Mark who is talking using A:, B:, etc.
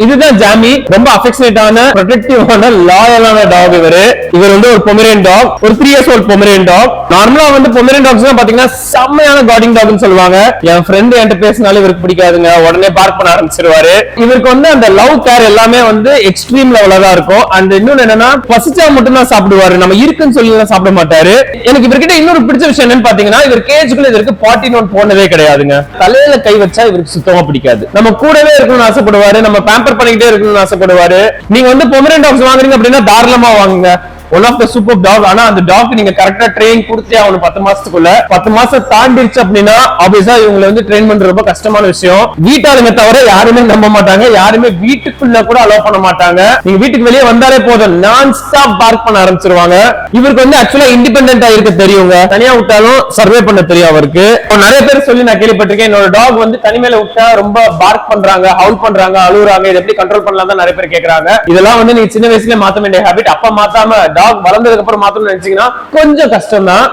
A: இதுதான் ஜாமி. ரொம்ப அஃபெக்ஷனேட்டான ப்ரொடெக்டிவான லாயலான டாக். இவர் வந்து ஒரு பொமரேன் டாக், ஒரு 3 years old பொமரேன் டாக். நார்மலா வந்து பொமரேன் டாக்ஸ் பாத்தீங்கன்னா செம்மையான கார்டிங் டாக்னு சொல்லுவாங்க. என் ஃப்ரெண்ட் என்கிட்ட பேசினாலும் இவருக்கு பிடிக்காதுங்க, உடனே பார்க் பண்ண ஆரம்பிச்சிருவாரு. இவருக்கு வந்து அந்த லவ் கேர் எல்லாமே வந்து எக்ஸ்ட்ரீம் லெவல்ல தான் இருக்கும். அண்ட் இன்னொன்னு என்னன்னா, பசிச்சா மட்டும் தான் சாப்பிடுவாரு, நம்ம இருக்குன்னு சொல்லி எல்லாம் சாப்பிட மாட்டாரு. எனக்கு இவர்கிட்ட இன்னொரு பிடிச்ச விஷயம் என்னன்னு பாத்தீங்கன்னா, இவர் கேஜுக்குள்ள இதற்கு பாட்டி நோட் போனதே கிடையாதுங்க. தலையில கை வச்சா இவருக்கு சுத்தமா பிடிக்காது. நம்ம கூடவே இருக்கணும்னு ஆசைப்படுவாரு, நம்ம பேம்பர் பண்ணிக்கிட்டே இருக்கணும்னு ஆசைப்படுவாரு. நீங்க வந்து பொமரேன் டாக்ஸ் வாங்குறீங்க அப்படின்னா தாராளமா வாங்குங்க. One of the super dog. ஆனா அந்த டாக் நீங்க கரெக்டா ட்ரெயின் கொடுத்தே ஆகணும் 10 மாசத்துக்குள்ள. 10 மாசம் தாண்டிடுச்சு அப்படின்னா ஆப்வியஸா இவங்களை வந்து ட்ரெயின் பண்றது ரொம்ப கஷ்டமான விஷயம். வீட்டாளுங்க தவிர யாருமே நம்ப மாட்டாங்க, யாருமே வீட்டுக்குள்ள கூட அலோவ் பண்ண மாட்டாங்க. நீங்க வீட்டுக்கு வெளியே வந்தாலே போதும் நான் ஸ்டாப் பார்க் பண்ண ஆரம்பிச்சிருவாங்க. இவருக்கு வந்து ஆக்சுவலா இண்டிபெண்டன்டா இருக்க தெரியுங்க, தனியா விட்டாலும் சர்வே பண்ண தெரியும் அவருக்கு. நிறைய பேர் சொல்லி நான் கேள்விப்பட்டிருக்கேன், என்னோட டாக் வந்து தனிமையில விட்டா ரொம்ப பார்க் பண்றாங்க, ஹவுல் பண்றாங்க, அழுகுறாங்க, இதை எப்படி கண்ட்ரோல் பண்ணலாம் தான் நிறைய பேர் கேக்குறாங்க. இதெல்லாம் வந்து நீங்க சின்ன வயசுல மாத்த வேண்டிய ஹாபிட். அப்ப மாத்தாம டாக் வளர்ந்ததுக்கு அப்புறம் மாத்தணும்னு நினைச்சீங்கன்னா கொஞ்சம் கஷ்டம் தான்.